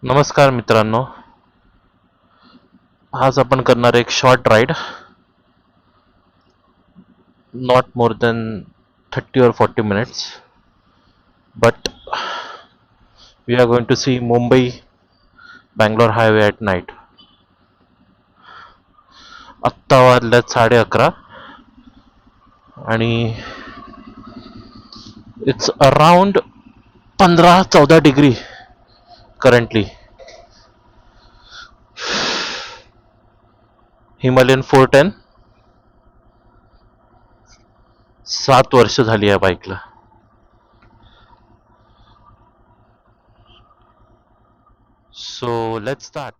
नमस्कार मित्रांनो. आज आपण करणार एक short ride, not more than 30 or 40 minutes, but we are going to see Mumbai Bangalore highway at night. आत्ता वाजल्यात 11:30 आणि it's around 15-14 degree currently. Himalayan 410 7 वर्ष झाली या बाईकला. So let's start.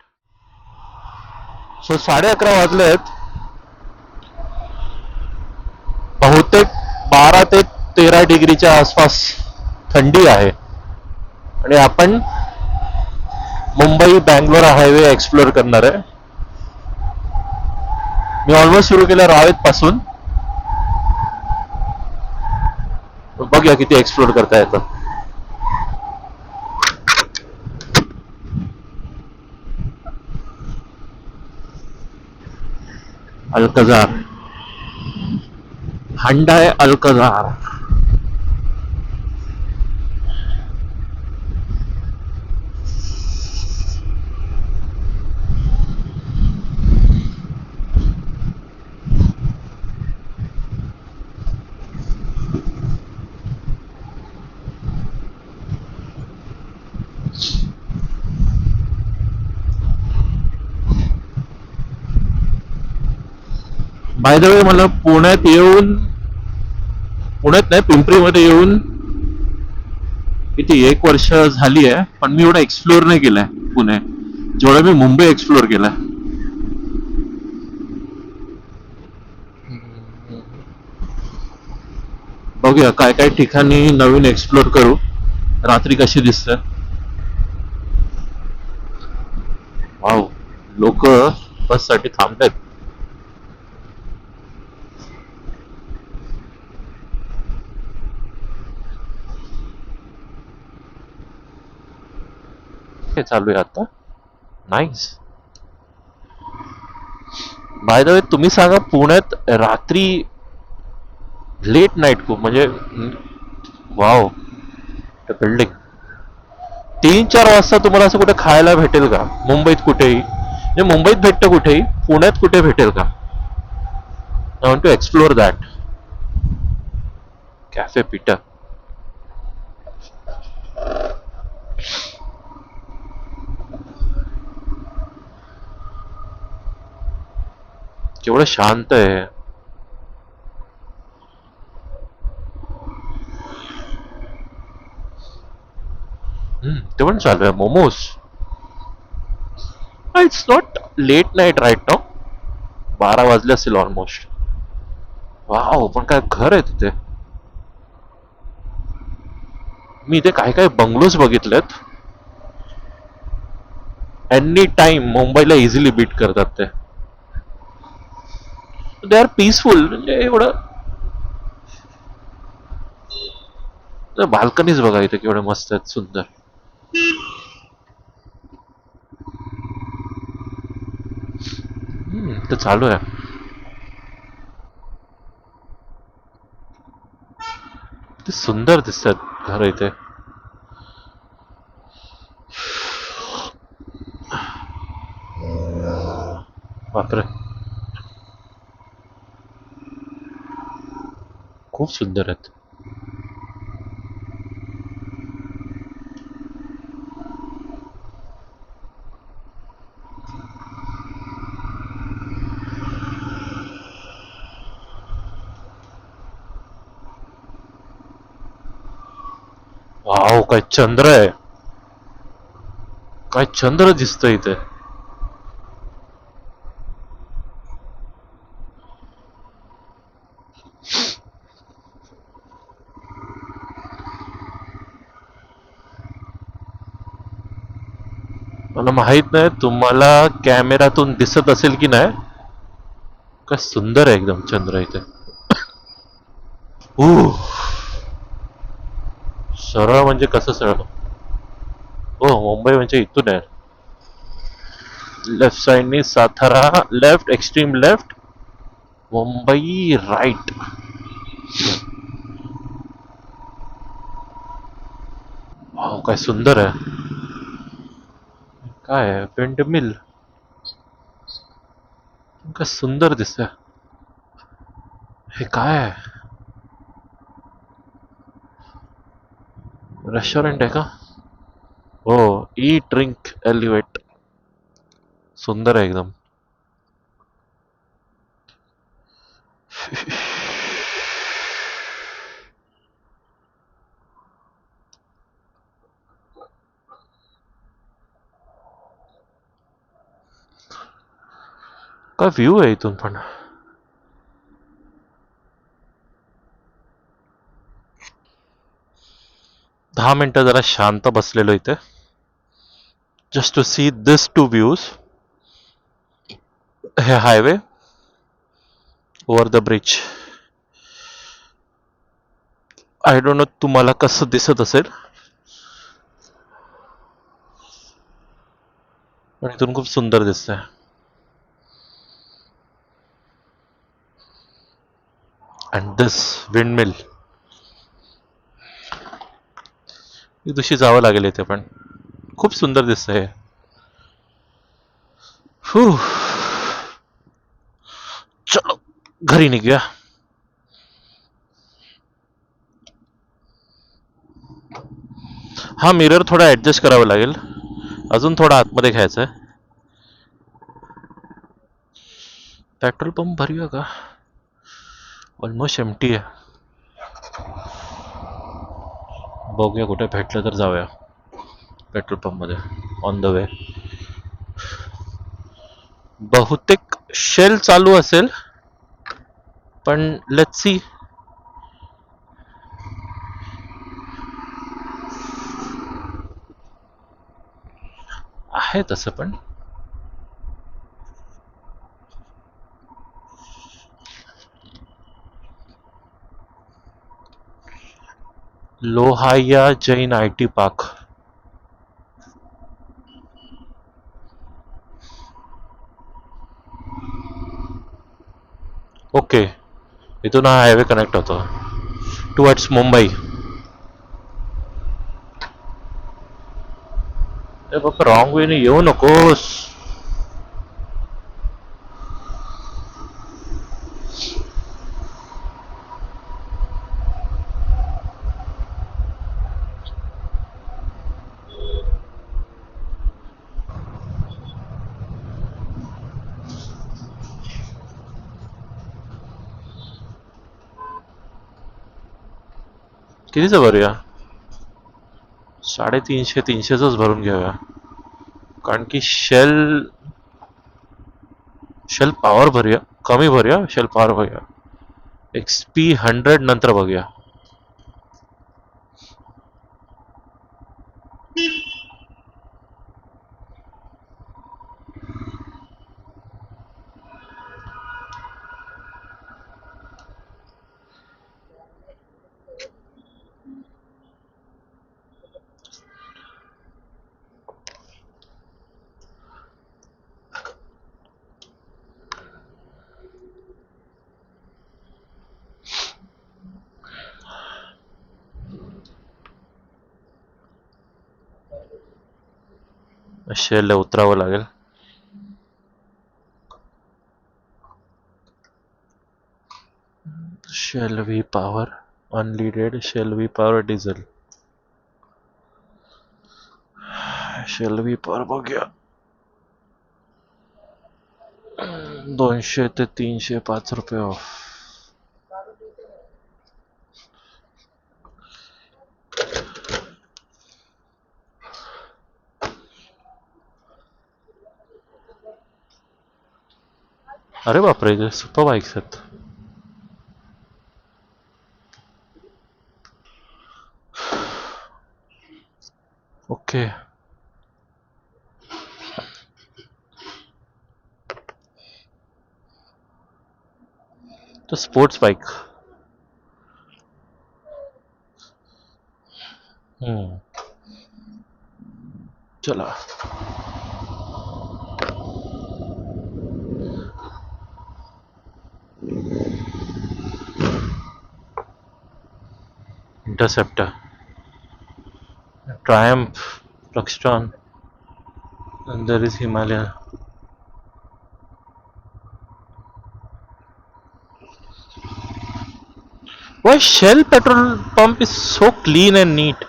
सो 11:30 वाजलेत. बहुतेक 12 ते 13 डिग्रीच्या आसपास थंडी आहे आणि आपण मुंबई बँगलोर हायवे एक्सप्लोर करणार आहे. मी ऑलमोस्ट सुरू केलं रावेत पासून. बघूया किती एक्सप्लोर करता येतं. Alcazar, Hyundai Alcazar. By the way, मला पुण्यात नाही, पिंपरीमध्ये येऊन किती 1 वर्ष झाली आहे, पण मी एवढं एक्सप्लोर नाही केलंय पुणे जेवढं मी मुंबई एक्सप्लोर केलंय. बघूया काय काय ठिकाणी नवीन एक्सप्लोर करू. रात्री कशी दिसते. वाव, लोक बस साठी थांबतायत. हे चालू आहे आता. नाईस. बाय द वे, तुम्ही सांगा, पुण्यात रात्री लेट नाईट खूप, म्हणजे वाव, बिल्डिंग 3-4 वाजता तुम्हाला असं कुठे खायला भेटेल का मुंबईत कुठेही? म्हणजे मुंबईत भेटतं कुठेही, पुण्यात कुठे भेटेल का? I want to explore that. Cafe Peter. केवढं शांत आहे. ते पण चालू आहे. Momos. It's not late night right now. 12 वाजले असेल ऑलमोस्ट. वाव, पण काय घर आहे तिथे. मी इथे काय काय बंगलोज बघितलेत. एनी टाइम मुंबईला इझिली बीट करतात ते. They are peaceful. म्हणजे एवढं बाल्कनीज बघा इथे केवढे मस्त आहेत, सुंदर. ते चालू आहे. ते सुंदर दिसतात घर इथे. बापरे, खूप सुंदर आहेत. वाव, काय चंद्र आहे. काय चंद्र दिसतं इथे. मला माहित नाही तुम्हाला कॅमेरातून दिसत असेल की नाही. काय सुंदर आहे एकदम चंद्र इथे. सरळ म्हणजे कसं सरळ. हो, मुंबई म्हणजे इथून आहे. लेफ्ट साइडनी Satara left extreme left Mumbai right. Wow काय सुंदर आहे. काय आहे विंड मिल. काय सुंदर दिसतंय. हे काय आहे. रेस्टॉरंट आहे का. हो. E drink elevate. सुंदर आहे एकदम. काय व्ह्यू आहे इथून पण. 10 मिनिटं जरा शांत बसलेलो इथे just to see this two views. हे highway over the bridge. I don't know तुम्हाला कसं दिसत असेल पण इथून खूप सुंदर दिसतंय. And this windmill. दिवशी जावं लागेल इथे पण खूप सुंदर दिसतंय. फू. चलो घरी निघूया. हा मिरर थोडा ऍडजस्ट करावा लागेल. अजून थोडा आतमध्ये घ्यायचा आहे. पेट्रोल पंप भरूया का. ऑलमोस्ट एम्प्टी आहे. बघूया कुठे भेटलं तर जाऊया पेट्रोल पंप मध्ये ऑन द वे. बहुतेक शेल चालू असेल पण लेट्स सी. आहे तसं पण. लोहाया जैन IT पार्क. ओके इथून हा हायवे कनेक्ट होतो टुवर्ड्स मुंबई. ए बाबा रॉंग वेने येऊ नकोस. कितीचं भरूया. 350-300च भरून घेऊया कारण की शेल शेल पॉवर भरूया. कमी भरूया शेल पॉवर भरूया. XP100 नंतर बघूया. शेलला उतरावं लागेल. Shell V Power unleaded. Shell V Power diesel. Shell V Power बघूया. 200 ते 300 ₹5 ऑफ. अरे बापरे इथे सुपर बाईक्स आहेत. ओके तो स्पोर्ट्स बाईक. चला Interceptor, Triumph, Luxton, and there is Himalaya. Why Shell petrol pump is so clean and neat?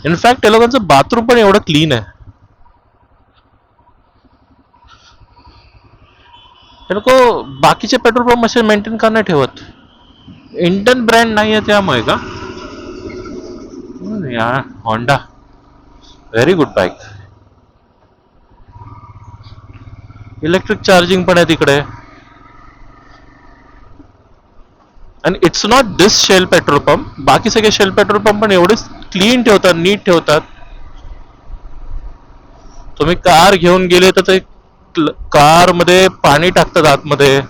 In fact, त्या लोकांचं बाथरूम पण एवढं क्लीन आहे. ते लोक बाकीचे पेट्रोल पंप असे मेंटेन का नाही ठेवत? इंडियन ब्रँड नाही आहे त्यामुळे का? यार Honda very good bike. Electric charging पण आहे तिकडे. आणि it's not this Shell petrol pump, बाकी सगळे शेल पेट्रोल पंप पण एवढे क्लीन ठेवतात, नीट ठेवतात. तुम्ही कार घेऊन गेले तर ते कार मध्ये पाणी टाकतात आतमध्ये.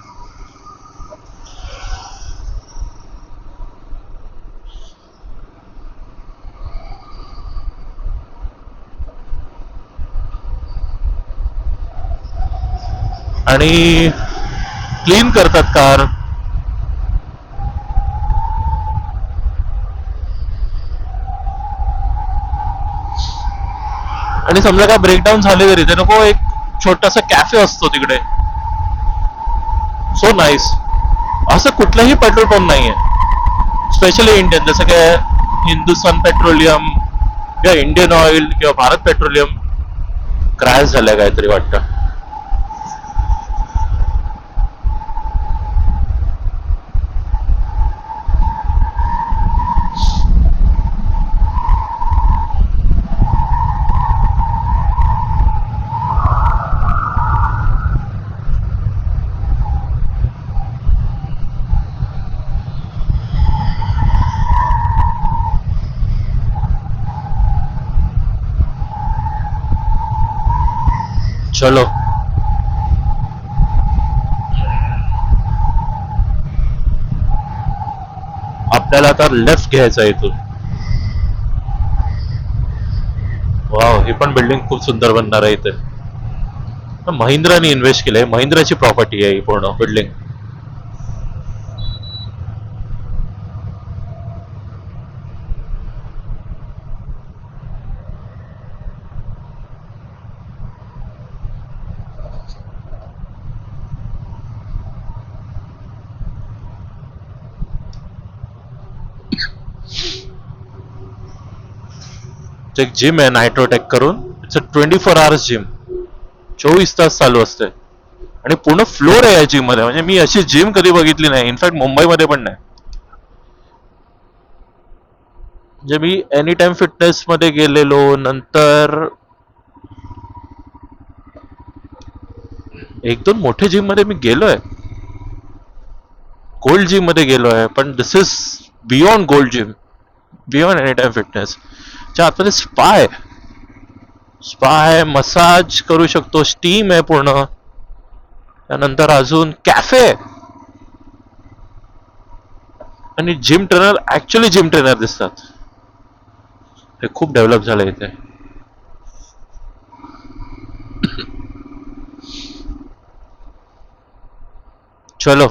आणि क्लीन करतात कार. आणि समजा काय ब्रेकडाऊन झाले तरी ते नको एक छोटासा कॅफे असतो तिकडे. So nice. असं कुठलंही पेट्रोल पंप नाहीये स्पेशली इंडियन, जसं काय हिंदुस्थान पेट्रोलियम किंवा इंडियन ऑइल किंवा भारत पेट्रोलियम क्रॅश झालंय काहीतरी वाटतं. चलो आपल्याला आता लेफ्ट घ्यायचं आहे इथून. वाव, ही पण बिल्डिंग खूप सुंदर बनणार आहे इथे. महिंद्राने इन्व्हेस्ट केलंय, महिंद्राची प्रॉपर्टी आहे ही पूर्ण बिल्डिंग. एक जिम आहे नायट्रोटेक करून. इट्स अ 24 hours जिम, 24 तास चालू असते. आणि पूर्ण फ्लोर आहे या जिम मध्ये. म्हणजे मी अशी जिम कधी बघितली नाही, इनफॅक्ट मुंबईमध्ये पण नाही. म्हणजे मी एनी टाइम फिटनेस मध्ये गेलेलो, नंतर एक दोन मोठे जिम मध्ये मी गेलोय, गोल्ड जिम मध्ये गेलोय, पण this is beyond Gold gym, beyond Anytime Fitness. च्या आतमध्ये स्पा आहे. स्पा आहे, मसाज करू शकतो, स्टीम आहे पूर्ण. त्यानंतर अजून कॅफे आणि gym trainer, actually gym trainer दिसतात. हे खूप डेव्हलप झालं इथे. चलो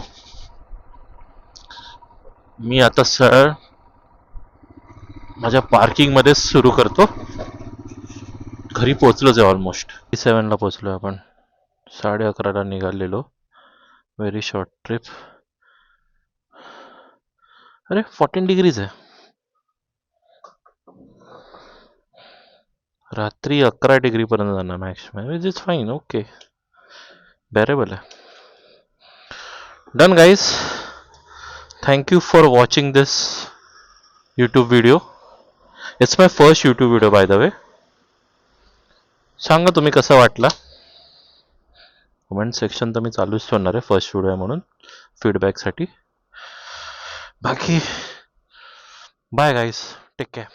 मी आता सर माझ्या पार्किंग मध्ये सुरू करतो. घरी पोहोचलोच आहे ऑलमोस्ट. 7ला पोहोचलो आपण. 11:30ला निघालेलो. Very short trip. अरे 14 डिग्रीज आहे. रात्री 11 डिग्री पर्यंत जाणार maximum, which is fine. Okay, bearable आहे. Done guys, thank you for watching this YouTube video. It's my first YouTube video by the way. सांगा तुम्ही कसा वाटला. कमेंट सेक्शन तर मी चालूच ठेवणार आहे, फर्स्ट व्हिडिओ आहे म्हणून फीडबॅकसाठी. बाकी बाय गाईज, टेक केअर.